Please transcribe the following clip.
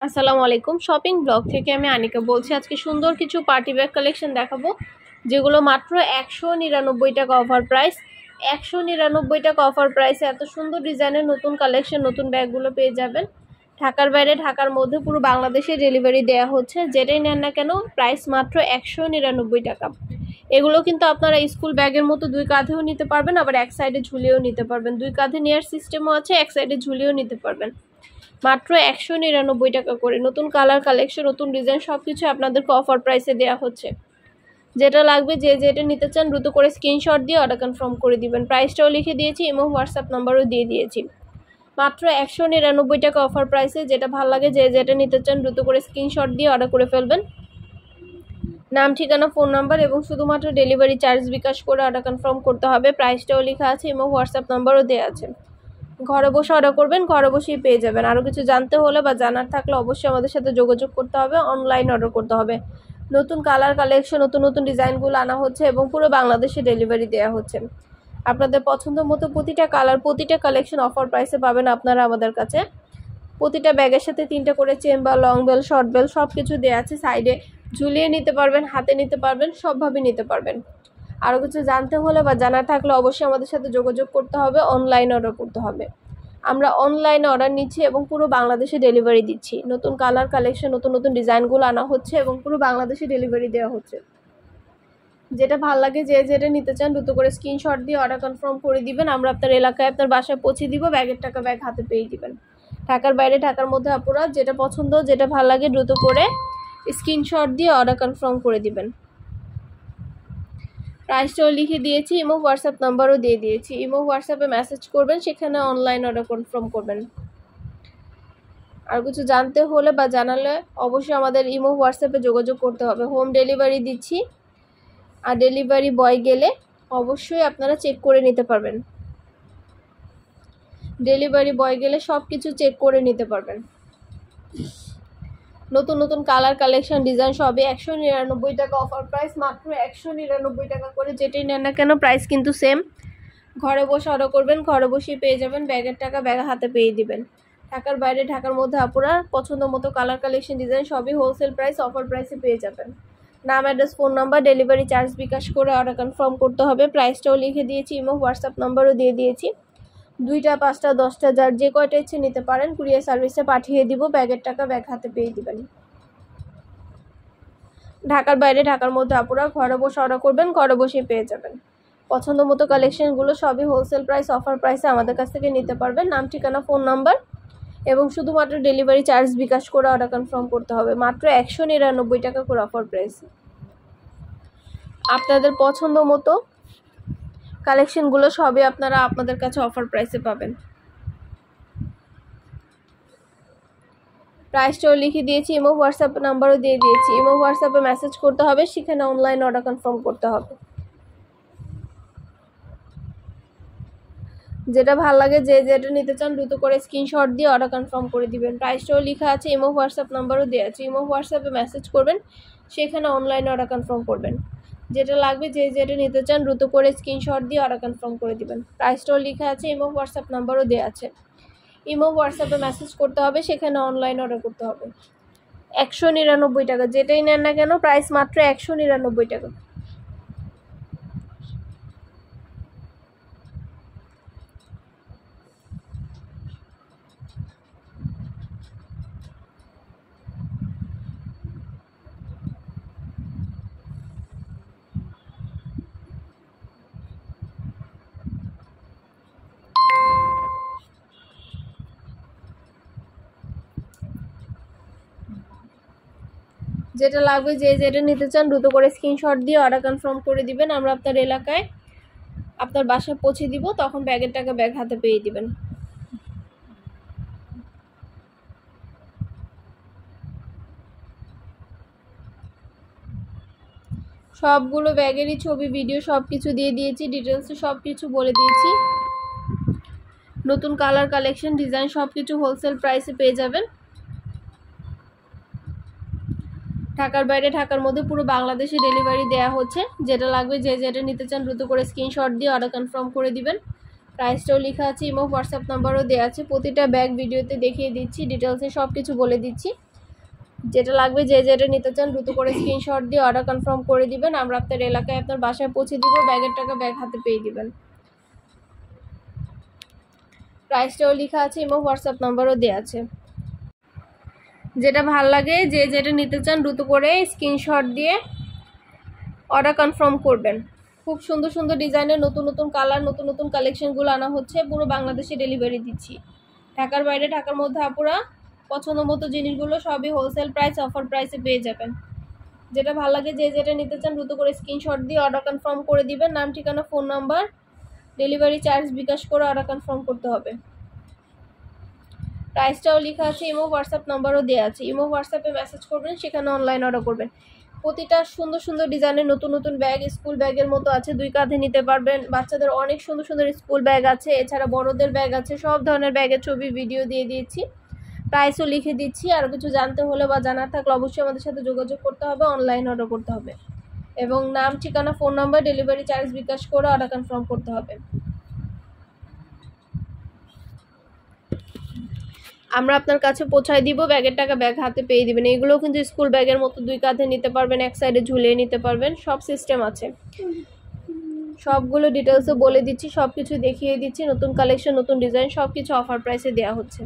আসসালামু আলাইকুম। Shopping blog থেকে আমি আনিকা বলছি। আজকে সুন্দর কিছু পার্টি ব্যাগ কালেকশন দেখাবো, যেগুলো মাত্র 199 টাকা অফার প্রাইস। 199 টাকা অফার প্রাইসে এত সুন্দর ডিজাইনের নতুন কালেকশন, নতুন ব্যাগগুলো পেয়ে যাবেন। ঢাকার বাইরে, ঢাকার মধ্যে পুরো বাংলাদেশে ডেলিভারি দেওয়া হচ্ছে। যেটাই নেন না কেন প্রাইস মাত্র 199 টাকা। এগুলো কিন্তু আপনারা স্কুল ব্যাগের মতো দুই কাঁধেও নিতে পারবেন, আবার এক সাইডে ঝুলিয়েও নিতে পারবেন। দুই কাঁধে নেওয়ার সিস্টেমও আছে, এক সাইডে ঝুলিয়েও নিতে পারবেন। মাত্র 199 টাকা করে। নতুন কালার কালেকশন, নতুন ডিজাইন সব কিছু আপনাদেরকে অফার প্রাইসে দেওয়া হচ্ছে। যেটা লাগবে, যে যেটা নিতে চান দ্রুত করে স্ক্রিনশট দিয়ে অর্ডার কনফার্ম করে দিবেন। প্রাইসটাও লিখে দিয়েছি, ইমো হোয়াটসঅ্যাপ নাম্বারও দিয়ে দিয়েছি। মাত্র 199 টাকা অফার প্রাইসে। যেটা ভালো লাগে, যে যেটা নিতে চান দ্রুত করে স্ক্রিনশট দিয়ে অর্ডার করে ফেলবেন। নাম, ঠিকানা, ফোন নাম্বার এবং শুধুমাত্র ডেলিভারি চার্জ বিকাশ করে অর্ডার কনফার্ম করতে হবে। প্রাইসটাও লেখা আছে, ইমো হোয়াটসঅ্যাপ নাম্বারও দেওয়া আছে। ঘরে বসে অর্ডার করবেন, ঘরে বসেই পেয়ে যাবেন। আরও কিছু জানতে হলে বা জানার থাকলে অবশ্যই আমাদের সাথে যোগাযোগ করতে হবে, অনলাইন অর্ডার করতে হবে। নতুন কালার কালেকশন, নতুন নতুন ডিজাইনগুলো আনা হচ্ছে এবং পুরো বাংলাদেশে ডেলিভারি দেওয়া হচ্ছে। আপনাদের পছন্দ মতো প্রতিটা কালার, প্রতিটা কালেকশন অফার প্রাইসে পাবেন আপনারা আমাদের কাছে। প্রতিটা ব্যাগের সাথে 3টা করে চেন বা লং বেল, শর্ট বেল সব কিছু দেওয়া আছে। সাইডে ঝুলিয়ে নিতে পারবেন, হাতে নিতে পারবেন, সবভাবে নিতে পারবেন। আরও কিছু জানতে হলে বা জানার থাকলে অবশ্যই আমাদের সাথে যোগাযোগ করতে হবে, অনলাইন অর্ডার করতে হবে। আমরা অনলাইনে অর্ডার নিচ্ছি এবং পুরো বাংলাদেশে ডেলিভারি দিচ্ছি। নতুন কালার কালেকশন, নতুন নতুন ডিজাইনগুলো আনা হচ্ছে এবং পুরো বাংলাদেশে ডেলিভারি দেওয়া হচ্ছে। যেটা ভালো লাগে, যে যেটা নিতে চান দ্রুত করে স্ক্রিনশট দিয়ে অর্ডার কনফার্ম করে দিবেন। আমরা আপনার এলাকায়, আপনার বাসায় পৌঁছে দিব। ব্যাগের টাকা ব্যাগ হাতে পেয়ে দিবেন। ঢাকার বাইরে, ঢাকার মধ্যে আপুরা যেটা পছন্দ, যেটা ভালো লাগে দ্রুত করে স্ক্রিনশট দিয়ে অর্ডার কনফার্ম করে দিবেন। প্রাইসটাও লিখে দিয়েছি, ইমো হোয়াটসঅ্যাপ নাম্বারও দিয়ে দিয়েছি। ইমো হোয়াটসঅ্যাপে মেসেজ করবেন, সেখানে অনলাইন অর্ডার কনফার্ম করবেন। আর কিছু জানতে হলে বা জানালে অবশ্যই আমাদের ইমো হোয়াটসঅ্যাপে যোগাযোগ করতে হবে। হোম ডেলিভারি দিচ্ছি, আর ডেলিভারি বয় গেলে অবশ্যই আপনারা চেক করে নিতে পারবেন। ডেলিভারি বয় গেলে সব কিছু চেক করে নিতে পারবেন। নতুন নতুন কালার কালেকশন, ডিজাইন সবই 199 টাকা অফার প্রাইস। মাত্র 199 টাকা করে। যেটাই নেন না কেন প্রাইস কিন্তু সেম। ঘরে বসে অর্ডার করবেন, ঘরে বসেই পেয়ে যাবেন। ব্যাগের টাকা ব্যাগ হাতে পেয়ে দিবেন। ঢাকার বাইরে, ঢাকার মধ্যে আপুরা পছন্দ মতো কালার কালেকশন, ডিজাইন সবই হোলসেল প্রাইস, অফার প্রাইসে পেয়ে যাবেন। নাম, address, phone number, delivery charge bKash করে অর্ডার কনফার্ম করতে হবে। প্রাইসটাও লিখে দিয়েছি, ইমো হোয়াটসঅ্যাপ নাম্বারও দিয়ে দিয়েছি। 2টা, 5টা, 10টা যার যে কয়টা ইচ্ছে নিতে পারেন। কুরিয়ার সার্ভিসে পাঠিয়ে দিব। ব্যাগের টাকা ব্যাগ হাতে পেয়ে দিবেন। ঢাকার বাইরে, ঢাকার মধ্যে আপুরা ঘরে বসে অর্ডার করবেন, ঘরে বসেই পেয়ে যাবেন। পছন্দ মতো কালেকশনগুলো সবই হোলসেল প্রাইস, অফার প্রাইসে আমাদের কাছ থেকে নিতে পারবেন। নাম, ঠিকানা, ফোন নাম্বার এবং শুধুমাত্র ডেলিভারি চার্জ বিকাশ করে অর্ডার কনফার্ম করতে হবে। মাত্র 199 টাকা করে অফার প্রাইস। আপনাদের পছন্দ মতো কালেকশনগুলো সবই আপনারা আপনাদের কাছে অফার প্রাইসে পাবেন। প্রাইসটাও লিখে দিয়েছি, ইমো হোয়াটসঅ্যাপ নাম্বারও দিয়ে দিয়েছি। ইমো হোয়াটসঅ্যাপে মেসেজ করতে হবে, সেখানে অনলাইন অর্ডার কনফার্ম করতে হবে। যেটা ভালো লাগে, যে যেটা নিতে চান দ্রুত করে স্ক্রিনশট দিয়ে অর্ডার কনফার্ম করে দিবেন। প্রাইসটাও লেখা আছে, ইমো হোয়াটসঅ্যাপ নাম্বারও দেওয়া আছে। ইমো হোয়াটসঅ্যাপে মেসেজ করবেন, সেখানে অনলাইন অর্ডার কনফার্ম করবেন। যেটা লাগবে, যে যেটা নিতে চান দ্রুত করে স্ক্রিনশট দিয়ে অর্ডার কনফার্ম করে দিবেন। প্রাইসটাও লেখা আছে, ইমো হোয়াটসঅ্যাপ নাম্বারও দেওয়া আছে। ইমো হোয়াটসঅ্যাপে মেসেজ করতে হবে, সেখানে অনলাইন অর্ডার করতে হবে। 199 টাকা। যেটাই নেন না কেন প্রাইস মাত্র 199 টাকা। যেটা লাগবে, যে যেটা নিতে চান দ্রুত করে স্ক্রিনশট দিয়ে অর্ডার কনফার্ম করে দিবেন। আমরা আপনার এলাকায়, আপনার বাসায় পৌঁছে দিব। তখন ব্যাগের টাকা ব্যাগ হাতে পেয়ে দিবেন। সবগুলো ব্যাগেরই ছবি, ভিডিও সব কিছু দিয়ে দিয়েছি। ডিটেলসে সব কিছু বলে দিয়েছি। নতুন কালার কালেকশন, ডিজাইন সব কিছু হোলসেল প্রাইসে পেয়ে যাবেন। ঢাকার বাইরে, ঢাকার মধ্যে পুরো বাংলাদেশে ডেলিভারি দেওয়া হচ্ছে। যেটা লাগবে, যে যেটা নিতে চান দ্রুত করে স্ক্রিনশট দিয়ে অর্ডার কনফার্ম করে দিবেন। প্রাইসটাও লেখা আছে, ইমো হোয়াটসঅ্যাপ নাম্বারও দেওয়া আছে। প্রতিটা ব্যাগ ভিডিওতে দেখিয়ে দিচ্ছি, ডিটেলসে সব কিছু বলে দিচ্ছি। যেটা লাগবে যে যেটা নিতে চান দ্রুত করে স্ক্রিনশট দিয়ে অর্ডার কনফার্ম করে দিবেন, আমরা আপনার এলাকায় আপনার বাসায় পৌঁছে দিব, ব্যাগের টাকা ব্যাগ হাতে পেয়ে দিবেন। প্রাইসটাও লেখা আছে, ইমো হোয়াটসঅ্যাপ নাম্বারও দেওয়া আছে। যেটা ভাল লাগে যে যেটা নিতে চান দ্রুত করে স্ক্রিনশট দিয়ে অর্ডার কনফার্ম করবেন। খুব সুন্দর সুন্দর ডিজাইনের নতুন নতুন কালার নতুন নতুন কালেকশনগুলো আনা হচ্ছে, পুরো বাংলাদেশে ডেলিভারি দিচ্ছি। ঢাকার বাইরে ঢাকার মধ্যে আপুরা পছন্দ মতো জিনিসগুলো সবই হোলসেল প্রাইস অফার প্রাইসে পেয়ে যাবেন। যেটা ভালো লাগে যে যেটা নিতে চান দ্রুত করে স্ক্রিনশট দিয়ে অর্ডার কনফার্ম করে দিবেন, নাম ঠিকানা phone number delivery charge bKash করে অর্ডার কনফার্ম করতে হবে। প্রাইসটাও লেখা আছে, ইমো হোয়াটসঅ্যাপ নাম্বারও দেওয়া আছে, ইমো হোয়াটসঅ্যাপে মেসেজ করবেন, সেখানে অনলাইন অর্ডার করবেন। প্রতিটা সুন্দর সুন্দর ডিজাইনের নতুন নতুন ব্যাগ স্কুল ব্যাগের মতো আছে, 2 কাঁধে নিতে পারবেন। বাচ্চাদের অনেক সুন্দর সুন্দর স্কুল ব্যাগ আছে, এছাড়া বড়দের ব্যাগ আছে, সব ধরনের ব্যাগের ছবি ভিডিও দিয়ে দিয়েছি, প্রাইসও লিখে দিচ্ছি। আরও কিছু জানতে হলে বা জানার থাকলে অবশ্যই আমাদের সাথে যোগাযোগ করতে হবে, অনলাইন অর্ডার করতে হবে এবং নাম ঠিকানা phone number delivery charge bKash করে অর্ডার কনফার্ম করতে হবে। আমরা আপনার কাছে পৌঁছায় দিব, ব্যাগের টাকা ব্যাগ হাতে পেয়ে দিবেন। এগুলোও কিন্তু স্কুল ব্যাগের মতো 2 কাঁধে নিতে পারবেন, এক সাইডে ঝুলিয়ে নিতে পারবেন, সব সিস্টেম আছে। সবগুলো ডিটেলসও বলে দিচ্ছি, সব কিছু দেখিয়ে দিচ্ছি, নতুন কালেকশন নতুন ডিজাইন সব কিছু অফার প্রাইসে দেওয়া হচ্ছে।